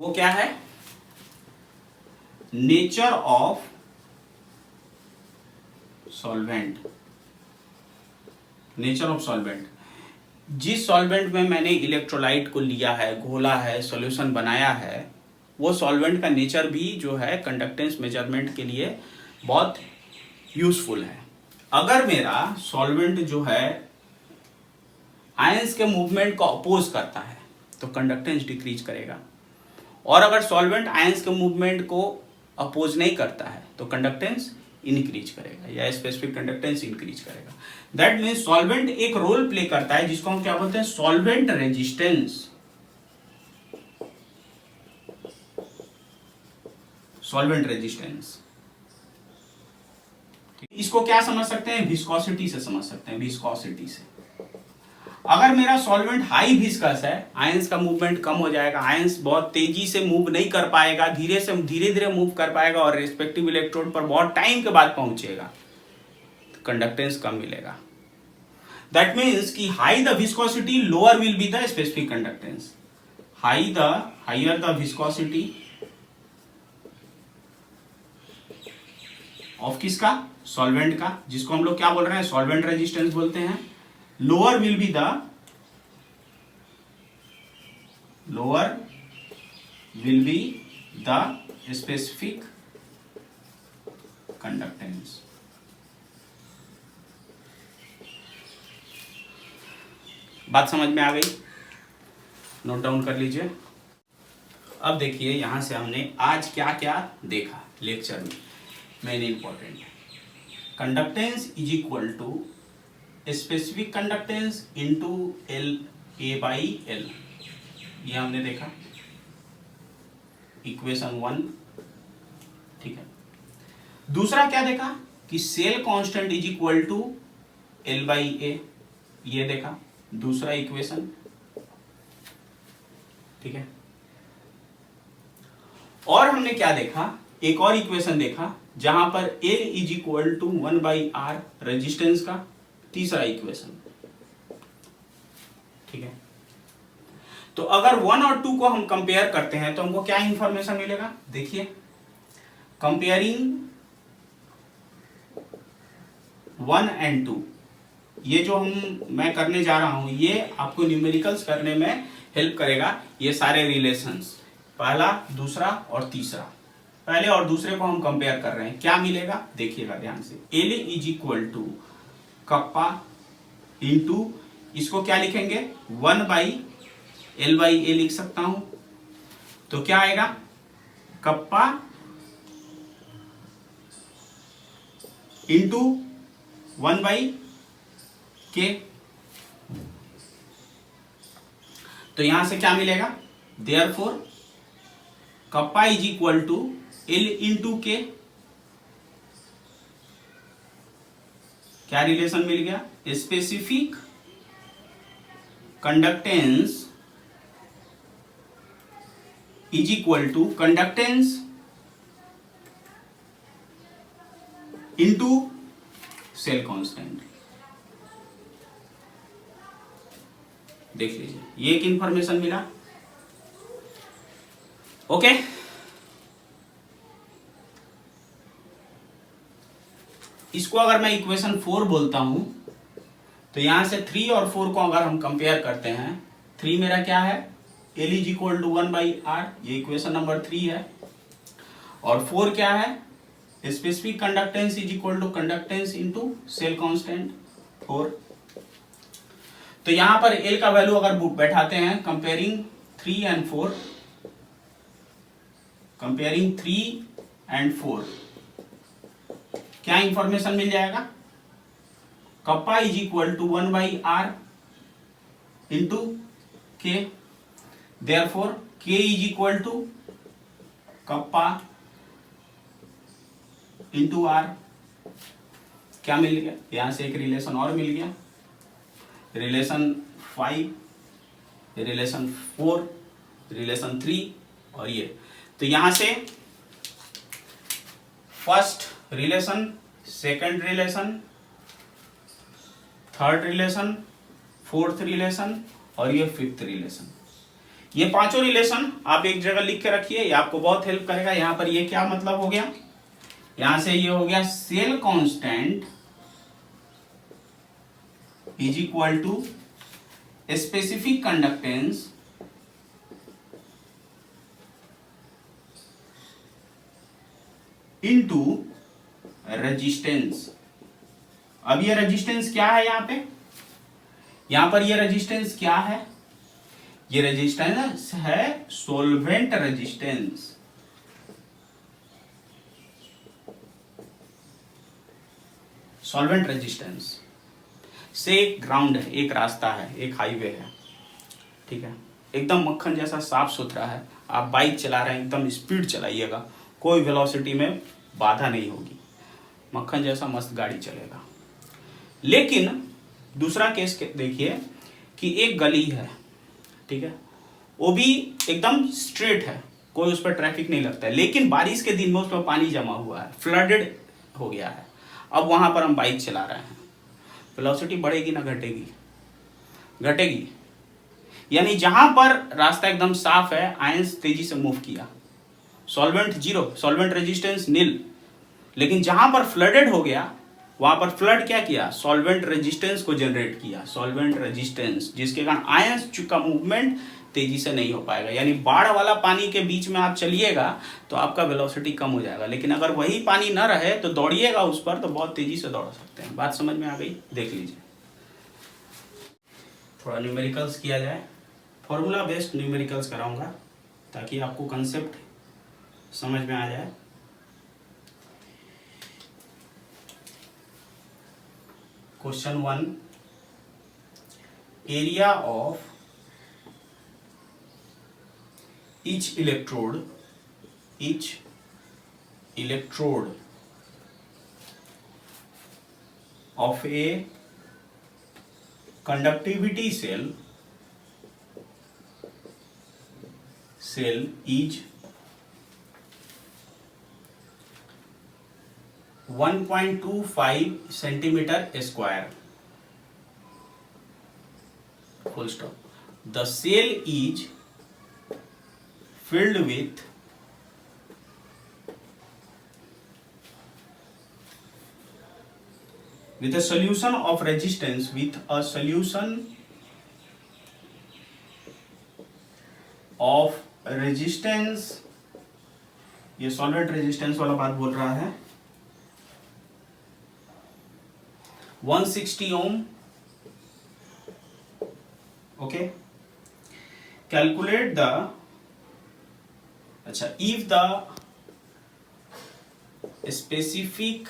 Speaker 1: वो क्या है, nature of solvent. Nature of solvent, जिस सॉल्वेंट में मैंने इलेक्ट्रोलाइट को लिया है, घोला है, सॉल्यूशन बनाया है, वो सॉल्वेंट का नेचर भी जो है कंडक्टेंस मेजरमेंट के लिए बहुत यूजफुल है। अगर मेरा सॉल्वेंट जो है आयंस के मूवमेंट को अपोज करता है तो कंडक्टेंस डिक्रीज करेगा, और अगर सॉल्वेंट आयंस के मूवमेंट को अपोज नहीं करता है तो कंडक्टेंस इंक्रीज करेगा या स्पेसिफिक कंडक्टेंस इंक्रीज करेगा। दैट मीन्स सॉल्वेंट एक रोल प्ले करता है जिसको हम क्या बोलते हैं, सॉल्वेंट रेजिस्टेंस। सॉल्वेंट रेजिस्टेंस, इसको क्या समझ सकते हैं, विस्कोसिटी से समझ सकते हैं, विस्कोसिटी से। अगर मेरा सॉल्वेंट हाई विस्कस है, आयंस का मूवमेंट कम हो जाएगा, आयंस बहुत तेजी से मूव नहीं कर पाएगा, धीरे धीरे मूव कर पाएगा और रेस्पेक्टिव इलेक्ट्रोड पर बहुत टाइम के बाद पहुंचेगा, तो कंडक्टेंस कम मिलेगा। दैट मीन्स कि high the viscosity lower will be the specific conductance. Higher the viscosity of किसका, सॉल्वेंट का, जिसको हम लोग क्या बोल रहे हैं, सॉल्वेंट रेजिस्टेंस बोलते हैं। Lower will be the specific conductance. बात समझ में आ गई, नोट डाउन कर लीजिए। अब देखिए यहां से हमने आज क्या क्या देखा लेक्चर में, main important, conductance is equal to specific conductance into L A by L, ये हमने देखा इक्वेशन 1, ठीक है। दूसरा क्या देखा कि cell constant is equal to L by A, ये देखा दूसरा इक्वेशन, ठीक है। और हमने क्या देखा एक और इक्वेशन देखा जहां पर L is equal to 1/R resistance का तीसरा इक्वेशन, ठीक है। तो अगर 1 और 2 को हम कंपेयर करते हैं तो हमको क्या इंफॉर्मेशन मिलेगा, देखिए कंपेयरिंग 1 एंड 2, ये जो मैं करने जा रहा हूं ये आपको न्यूमेरिकल्स करने में हेल्प करेगा। ये सारे रिलेशंस, पहला, दूसरा और तीसरा, पहले और दूसरे को हम कंपेयर कर रहे हैं, क्या मिलेगा देखिएगा ध्यान से। L is equal to kappa into, इसको क्या लिखेंगे 1/L/A लिख सकता हूं, तो क्या आएगा कप्पा इंटू 1/K। तो यहां से क्या मिलेगा, therefore kappa is equal to L into K। क्या रिलेशन मिल गया, specific conductance is equal to conductance into cell constant. देख लीजिए ये एक इंफॉर्मेशन मिला, ओके। इसको अगर मैं इक्वेशन 4 बोलता हूं तो यहां से 3 और 4 को अगर हम कंपेयर करते हैं, 3 मेरा क्या है L is equal to 1/R, ये इक्वेशन नंबर 3 है, और 4 क्या है specific conductance is equal to conductance into cell constant 4। तो यहां पर L का वैल्यू अगर बैठाते हैं कंपेयरिंग 3 एंड 4, कंपेयरिंग 3 एंड 4, क्या इंफॉर्मेशन मिल जाएगा, kappa is equal to 1/R into K, therefore K is equal to kappa into R। क्या मिल गया, यहां से एक रिलेशन और मिल गया, रिलेशन 5, रिलेशन 4, रिलेशन 3 और ये। तो यहां से first relation, second relation, third relation, fourth relation और ये फिफ्थ रिलेशन, ये पांचों रिलेशन आप एक जगह लिख के रखिए, ये आपको बहुत हेल्प करेगा। यहां पर ये क्या मतलब हो गया, यहां से ये हो गया cell constant is equal to specific conductance into resistance. अब ये रेजिस्टेंस क्या है, यहां पर ये रेजिस्टेंस क्या है, ये रेजिस्टेंस है सॉल्वेंट रेजिस्टेंस। सॉल्वेंट रेजिस्टेंस से एक ग्राउंड है, एक रास्ता है, एक हाईवे है, ठीक है, एकदम मक्खन जैसा साफ सुथरा है। आप बाइक चला रहे हैं एकदम स्पीड चलाइएगा, कोई वेलोसिटी में बाधा नहीं होगी, मक्खन जैसा मस्त गाड़ी चलेगा। लेकिन दूसरा केस देखिए कि एक गली है, ठीक है, वो भी एकदम स्ट्रेट है, कोई उस पर ट्रैफिक नहीं लगता है, लेकिन बारिश के दिन में उस पर पानी जमा हुआ है, फ्लडेड हो गया है। अब वहां पर हम बाइक चला रहे हैं, वेलोसिटी बढ़ेगी ना घटेगी, घटेगी। यानी जहां पर रास्ता एकदम साफ है, आयंस तेजी से मूव किया, सॉल्वेंट जीरो, सॉल्वेंट रेजिस्टेंस नील। लेकिन जहां पर फ्लडेड हो गया, वहां पर फ्लड क्या किया, सॉल्वेंट रेजिस्टेंस को जनरेट किया, सॉल्वेंट रेजिस्टेंस, जिसके कारण आयंस का मूवमेंट तेजी से नहीं हो पाएगा। यानी बाढ़ वाला पानी के बीच में आप चलिएगा तो आपका वेलोसिटी कम हो जाएगा, लेकिन अगर वही पानी ना रहे तो दौड़िएगा उस पर तो बहुत तेजी से दौड़ सकते हैं। बात समझ में आ गई, देख लीजिए। थोड़ा न्यूमेरिकल्स किया जाए, फॉर्मूला बेस्ड न्यूमेरिकल्स कराऊंगा ताकि आपको कंसेप्ट समझ में आ जाए। Question 1, area of each electrode of a conductivity cell is 1.25 centimeter square. Full stop. The cell is filled with a solution of resistance ये सॉल्वेंट रेजिस्टेंस वाला बात बोल रहा है, 160 ओम. ओके, कैलकुलेट द, अच्छा, if the specific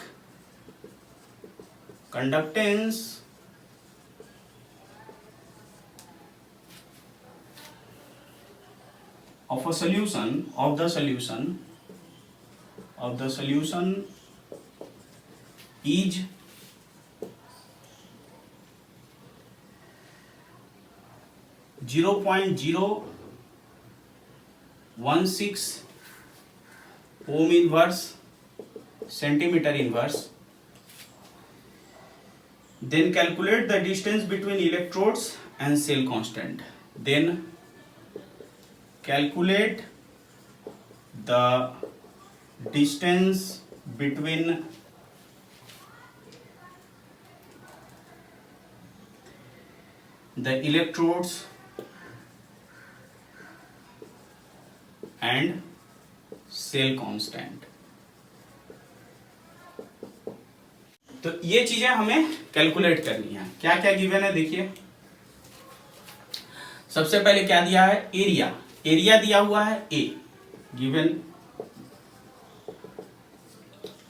Speaker 1: conductance of a solution of the solution is 0.016 ohm inverse centimeter inverse. Then calculate the distance between electrodes and cell constant. Then calculate the distance between the electrodes and cell constant. तो ये चीजें हमें calculate करनी है. क्या क्या given है देखिए. सबसे पहले क्या दिया है, एरिया दिया हुआ है ए, गिवन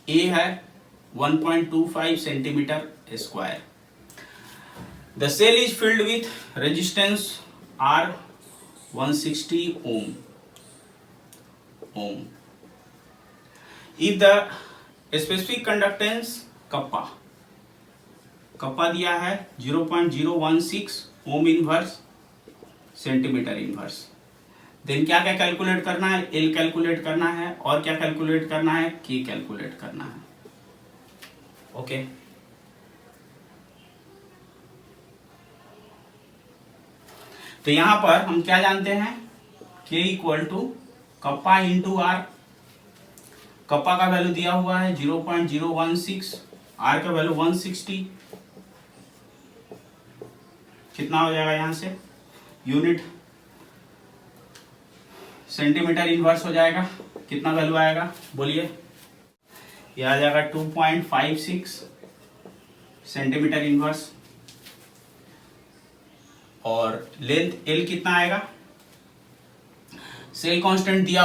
Speaker 1: ए है 1.25 centimetre square. The cell is filled with resistance R 160 ohm. If the specific conductance kappa दिया है 0.016 ohm inverse centimetre inverse. Then क्या क्या कैलकुलेट करना है, एल कैलकुलेट करना है, और क्या कैलकुलेट करना है, के कैलकुलेट करना है. ओके, तो यहां पर हम क्या जानते हैं, के equal to kappa into R. Kappa का वैल्यू दिया हुआ है 0.016, आर का वैल्यू 160. कितना हो जाएगा, यहां से यूनिट सेंटीमीटर इनवर्स हो जाएगा. कितना वैल्यू आएगा बोलिए, ये आ जाएगा 2.56 सेंटीमीटर इनवर्स. और लेंथ एल कितना आएगा, सेल कांस्टेंट दिया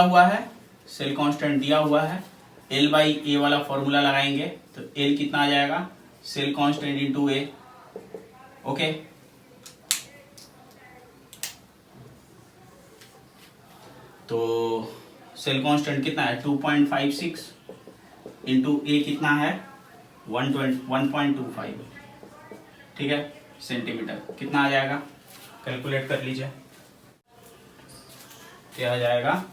Speaker 1: हुआ है, एल बाई ए वाला फॉर्मूला लगाएंगे तो एल कितना आ जाएगा, सेल कांस्टेंट इंटू ए. ओके, तो सेल कांस्टेंट कितना है 2.56 इंटू ए कितना है 1.25. ठीक है, सेंटीमीटर. कितना आ जाएगा, कैलकुलेट कर लीजिए. क्या आ जाएगा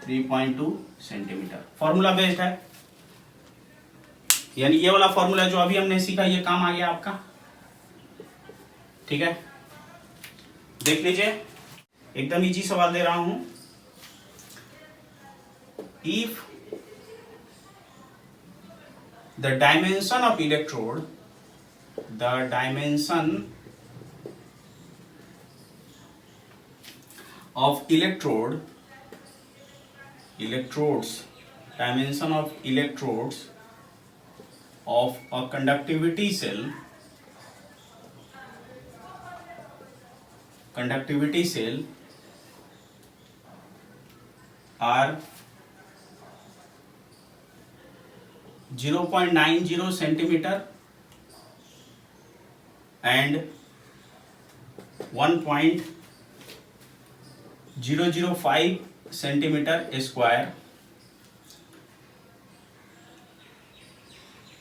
Speaker 1: 3.2 सेंटीमीटर. फॉर्मूला बेस्ड है, यानी ये वाला फॉर्मूला जो अभी हमने सीखा ये काम आ गया आपका. ठीक है, देख लीजिए, एकदम इजी सवाल दे रहा हूं. If the dimension of electrode, dimensions of electrodes of a conductivity cell are 0.90 centimeter and 1.005 centimeter square,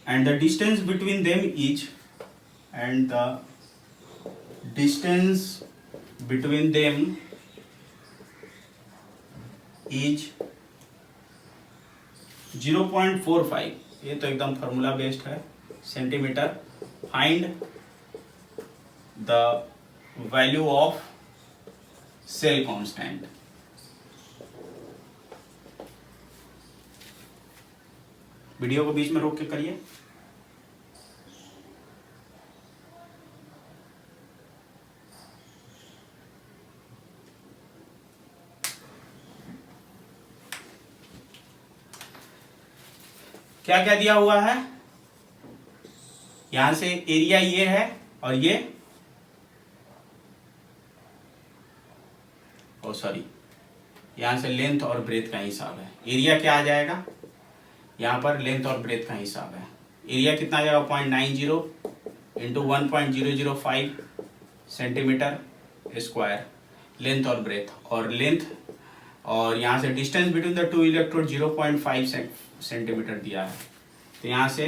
Speaker 1: and the distance between them is 0.45. ये तो एकदम फार्मूला बेस्ड है, centimetre. Find the value of cell constant. Video को बीच में रोक के करिए। क्या क्या दिया हुआ है, यहां से एरिया ये है और ये सॉरी यहां से लेंथ और ब्रेथ का हिसाब है। एरिया क्या आ जाएगा, यहां पर लेंथ और ब्रेथ का हिसाब है। एरिया कितना आ जाएगा 0.90 इंटू 1.005 सेंटीमीटर स्क्वायर, लेंथ और ब्रेथ। और लेंथ और यहाँ से distance between the two electrode 0.5 centimetre दिया है, तो यहाँ से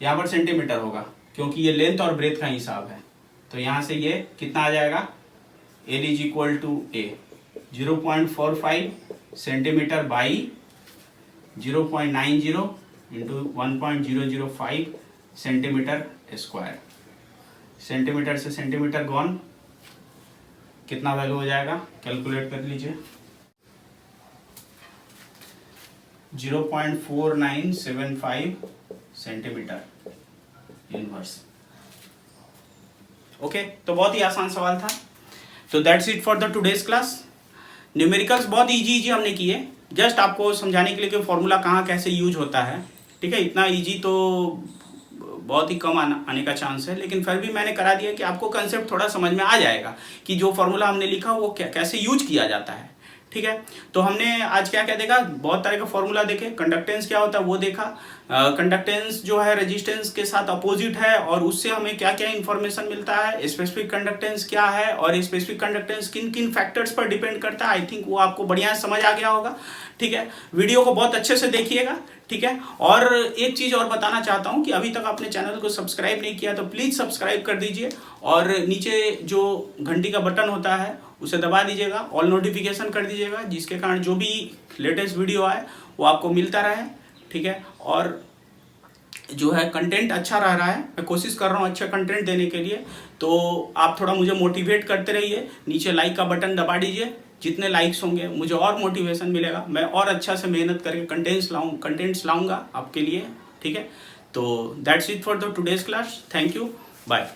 Speaker 1: यहाँ पर सेंटीमीटर होगा क्योंकि ये लेंथ और ब्रेथ का हिसाब है। तो यहाँ से ये कितना आ जाएगा, L is equal to A 0.45 centimetre by 0.90 into 1.005 centimetre square. Centimetre से सेंटीमीटर गॉन, कितना वैल्यू हो जाएगा कैलकुलेट कर लीजिए, 0.4975 सेंटीमीटर इनवर्स। ओके, तो बहुत ही आसान सवाल था। तो that's it for the today's class. Numericals बहुत इजी हमने किए, जस्ट आपको समझाने के लिए कि फॉर्मूला कहाँ कैसे यूज होता है। ठीक है, इतना इजी तो बहुत ही कम आने का चांस है, लेकिन फिर भी मैंने करा दिया कि आपको कंसेप्ट थोड़ा समझ में आ जाएगा कि जो फॉर्मूला हमने लिखा वो कैसे यूज किया जाता है। ठीक है, तो हमने आज क्या क्या देखा, बहुत तरह का फॉर्मूला देखे। कंडक्टेंस क्या होता है वो देखा, कंडक्टेंस जो है रेजिस्टेंस के साथ अपोजिट है और उससे हमें क्या क्या इन्फॉर्मेशन मिलता है, स्पेसिफिक कंडक्टेंस क्या है और स्पेसिफिक कंडक्टेंस किन किन फैक्टर्स पर डिपेंड करता है। आई थिंक वो आपको बढ़िया समझ आ गया होगा। ठीक है, वीडियो को बहुत अच्छे से देखिएगा। ठीक है, और एक चीज़ और बताना चाहता हूँ कि अभी तक आपने चैनल को सब्सक्राइब नहीं किया तो प्लीज़ सब्सक्राइब कर दीजिए और नीचे जो घंटी का बटन होता है उसे दबा दीजिएगा, ऑल नोटिफिकेशन कर दीजिएगा, जिसके कारण जो भी लेटेस्ट वीडियो आए वो आपको मिलता रहे। ठीक है, और जो है कंटेंट अच्छा रह रहा है, मैं कोशिश कर रहा हूँ अच्छा कंटेंट देने के लिए, तो आप थोड़ा मुझे मोटिवेट करते रहिए। नीचे लाइक का बटन दबा दीजिए, जितने लाइक्स होंगे मुझे और मोटिवेशन मिलेगा, मैं और अच्छा से मेहनत करके कंटेंट्स लाऊंगा आपके लिए। ठीक है, तो that's it for the today's class. Thank you, bye.